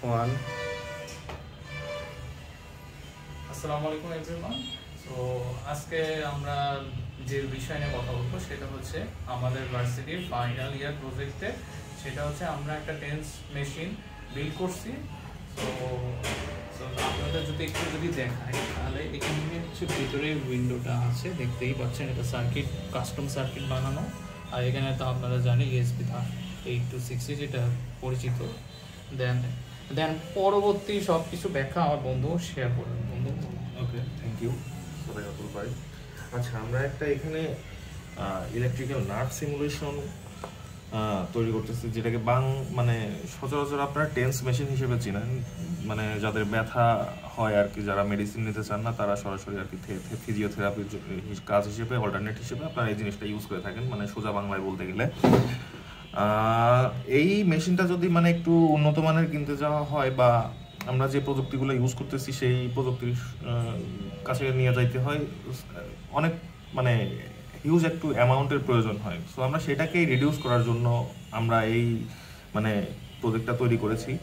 One. আসসালামু আলাইকুম everyone. So আজকে আমরা যে বিষয় নিয়ে কথা বলবো সেটা হচ্ছে আমাদের ভার্সিটির ফাইনাল ইয়ার প্রজেক্টে, সেটা হচ্ছে আমরা একটা টেন্স মেশিন বিল্ড করছি। সো আপনাদের যদি দেখাই তাহলে এখানে হচ্ছে ভিতরে উইন্ডোটা আছে, দেখতেই পাচ্ছেন এটা সার্কিট, কাস্টম সার্কিট বানানো। আর এখানে তো আপনারা জানি ESP 8260 যেটা পরিচিত। দেন পরবর্তী সব কিছু ব্যাখ্যা আমার বন্ধু শেয়ার করবেন। বন্ধু ওকে, থ্যাংক ইউ সোহেল ভাই। আচ্ছা, আমরা একটা এখানে ইলেকট্রিক্যাল নাট সিমুলেশন তৈরি করতেছি, যেটাকে মানে সচরাচর আপনারা টেন্স মেশিন হিসেবে চিনেন। মানে যাদের ব্যথা হয় আর কি, যারা মেডিসিন নিতে চান না, তারা সরাসরি আর কি ফিজিওথেরাপির কাজ হিসেবে, অল্টারনেট হিসেবে আপনারা এই জিনিসটা ইউজ করে থাকেন, মানে সোজা বাংলায় বলতে গেলে। এই মেশিনটা যদি মানে একটু উন্নত মানের কিনতে যাওয়া হয়, বা আমরা যে প্রযুক্তিগুলো ইউজ করতেছি সেই প্রযুক্তির কাছে নিয়ে যাইতে হয়, অনেক মানে হিউজ একটু অ্যামাউন্টের প্রয়োজন হয়। সো আমরা সেটাকেই রিডিউস করার জন্য আমরা এই মানে প্রজেক্টটা তৈরি করেছি।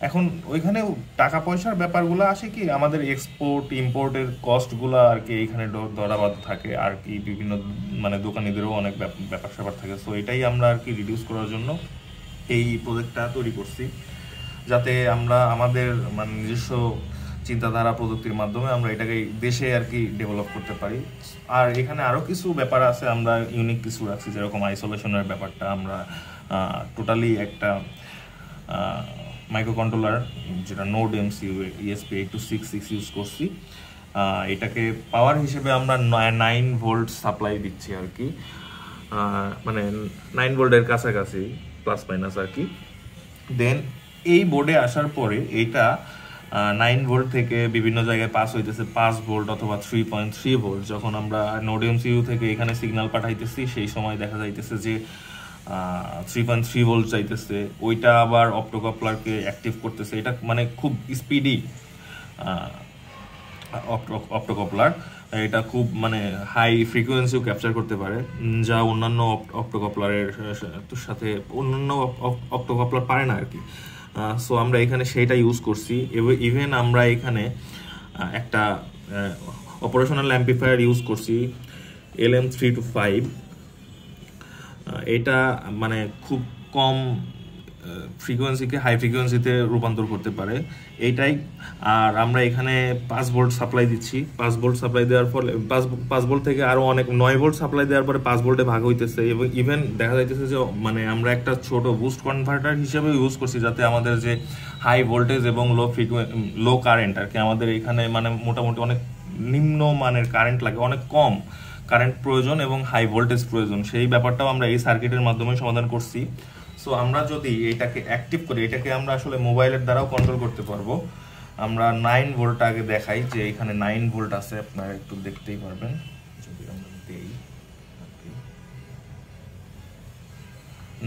এখন ওইখানে টাকা পয়সার ব্যাপারগুলো আসে কি, আমাদের এক্সপোর্ট ইম্পোর্টের কস্টগুলো আর কি এইখানে দরাবাদ থাকে আর কি, বিভিন্ন মানে দোকানিদেরও অনেক ব্যাপার স্যাপার থাকে। সো এটাই আমরা আর কি রিডিউস করার জন্য এই প্রজেক্টটা তৈরি করছি, যাতে আমরা আমাদের মানে নিজস্ব চিন্তাধারা প্রযুক্তির মাধ্যমে আমরা এটাকে দেশে আর কি ডেভেলপ করতে পারি। আর এখানে আরও কিছু ব্যাপার আছে, আমরা ইউনিক কিছু রাখছি, যেরকম আইসোলেশনের ব্যাপারটা। আমরা টোটালি একটা মাইক্রো কন্ট্রোলার, যেটা নোড MCU ESP8266 ইউজ করছি। এটাকে পাওয়ার হিসেবে আমরা 9 ভোল্ট সাপ্লাই দিচ্ছি আর কি, মানে 9 ভোল্টের কাছাকাছি প্লাস মাইনাস আর কি। দেন এই বোর্ডে আসার পরে এইটা 9 ভোল্ট থেকে বিভিন্ন জায়গায় পাস হইতেছে 5 ভোল্ট অথবা 3.3 ভোল্ট। যখন আমরা নোড MCU থেকে এখানে সিগন্যাল পাঠাইতেছি, সেই সময় দেখা যাইতেছে যে 3.3 ভোল্ট চাইতেছে। ওইটা আবার অপ্টোকাপলারকে অ্যাক্টিভ করতেছে। এটা মানে খুব স্পিডি অপ্টোকাপলার, এটা খুব মানে হাই ফ্রিকোয়েন্সিও ক্যাপচার করতে পারে, যা অন্যান্য অপ্টোকাপলারের সাথে অন্যান্য অপ্টোকাপলার পারে না আর কি। সো আমরা এখানে সেইটা ইউজ করছি। ইভেন আমরা এখানে একটা অপারেশনাল অ্যাম্পলিফায়ার ইউজ করছি LM325। এটা মানে খুব কম ফ্রিকোয়েন্সিকে হাই ফ্রিকোয়েন্সিতে রূপান্তর করতে পারে এইটাই। আর আমরা এখানে 5 ভোল্ট সাপ্লাই দিচ্ছি। 5 ভোল্ট সাপ্লাই দেওয়ার ফলে 5 ভোল্ট থেকে আরও অনেক 9 ভোল্ট সাপ্লাই দেওয়ার পরে 5 ভোল্টে ভাগ হইতেছে। এবং ইভেন দেখা যাইতেছে যে মানে আমরা একটা ছোট বুস্ট কনভার্টার হিসেবে ইউজ করছি, যাতে আমাদের যে হাই ভোল্টেজ এবং লো কারেন্ট আর কি, আমাদের এখানে মানে মোটামুটি অনেক নিম্ন মানের কারেন্ট লাগে, অনেক কম কারেন্ট প্রয়োজন এবং হাই ভোল্টেজ প্রয়োজন, সেই ব্যাপারটাও আমরা এই সার্কিটের মাধ্যমে সমাধান করছি। সো আমরা যদি এটাকে অ্যাক্টিভ করি, এটাকে আমরা আসলে মোবাইলের দ্বারাও কন্ট্রোল করতে পারবো। আমরা 9 ভোল্ট আগে দেখাই, যে এখানে 9 ভোল্ট আছে, আপনারা একটু দেখতেই পারবেন যদি আমরা দেই।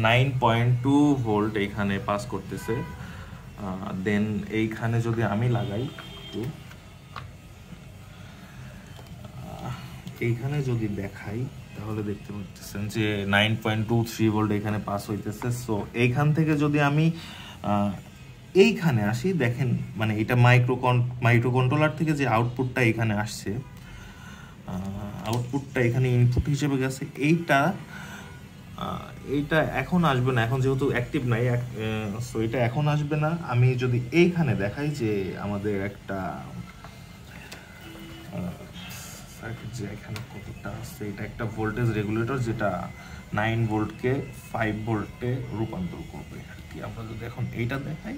9.2 ভোল্ট এইখানে পাস করতেছে। দেন এইখানে যদি আমি লাগাই একটু, এইখানে যদি দেখাই তাহলে দেখতে পাচ্ছেন যে 9.23 ভোল্ট এখানে পাস হইতেছে। সো এইখান থেকে যদি আমি এইখানে আসি, দেখেন মানে এটা মাইক্রো কন্ট্রোলার থেকে যে আউটপুটটা এখানে আসছে, আউটপুটটা এখানে ইনপুট হিসেবে গেছে। এইটা এখন আসবে না, এখন যেহেতু অ্যাক্টিভ নাই। সো এটা এখন আসবে না। আমি যদি এইখানে দেখাই যে আমাদের একটা যে এখানে কতটা আছে, এটা একটা ভোল্টেজ রেগুলেটর, যেটা 9 ভোল্টকে 5 ভোল্টে রূপান্তর করবে আর কি। আমরা যদি এখন এইটা দেখাই,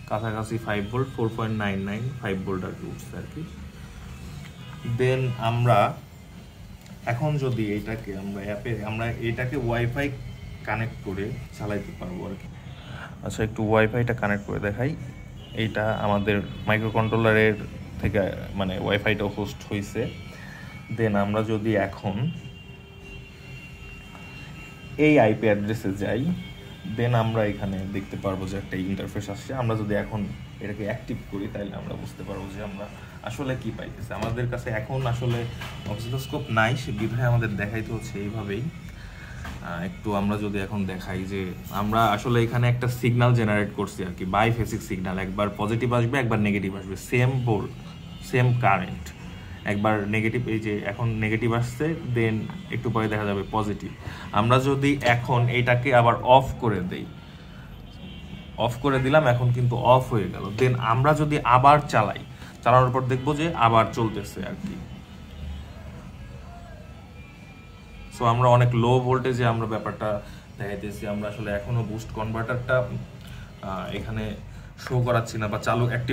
কাছাকাছি 5 ভোল্ট, 4.99 5 ভোল্ট আর কি উঠছে আর কি। দেন আমরা এখন যদি এইটাকে আমরা এটাকে ওয়াইফাই কানেক্ট করে চালাইতে পারবো আর কি। আচ্ছা, একটু ওয়াইফাইটা কানেক্ট করে দেখাই। এইটা আমাদের মাইক্রো কন্ট্রোলারের থেকে মানে ওয়াইফাইটা হোস্ট হয়েছে। দেন আমরা যদি এখন এই আইপি অ্যাড্রেসে যাই, দেন আমরা এখানে দেখতে পারবো যে একটা ইন্টারফেস আসছে। আমরা যদি এখন এটাকে অ্যাক্টিভ করি, তাহলে আমরা বুঝতে পারবো যে আমরা আসলে কি পাইতেছে। আমাদের কাছে এখন আসলে অসিলোস্কোপ নাই, সে বিধায় আমাদের দেখাইতে হচ্ছে এইভাবেই। একটু আমরা যদি এখন দেখাই যে আমরা আসলে এখানে একটা সিগন্যাল জেনারেট করছি আর কি, বাইফেসিক সিগন্যাল, একবার পজিটিভ আসবে একবার নেগেটিভ আসবে, সেম ভোল্ট সেম কারেন্ট। একবার নেগেটিভ, এই যে এখন নেগেটিভ আসছে, দেন একটু পরে দেখা যাবে পজিটিভ। আমরা যদি এখন এইটাকে আবার অফ করে দেই, অফ করে দিলাম, এখন কিন্তু অফ হয়ে গেল। দেন আমরা যদি আবার চালাই, চালানোর পর দেখবো যে আবার চলতেছে আর কি। সো আমরা অনেক লো ভোল্টেজে আমরা ব্যাপারটা দেখাইতেছি। আমরা আসলে এখনো বুস্ট কনভার্টারটা এখানে শো করাচ্ছি না বা চালু অ্যাক্টিভ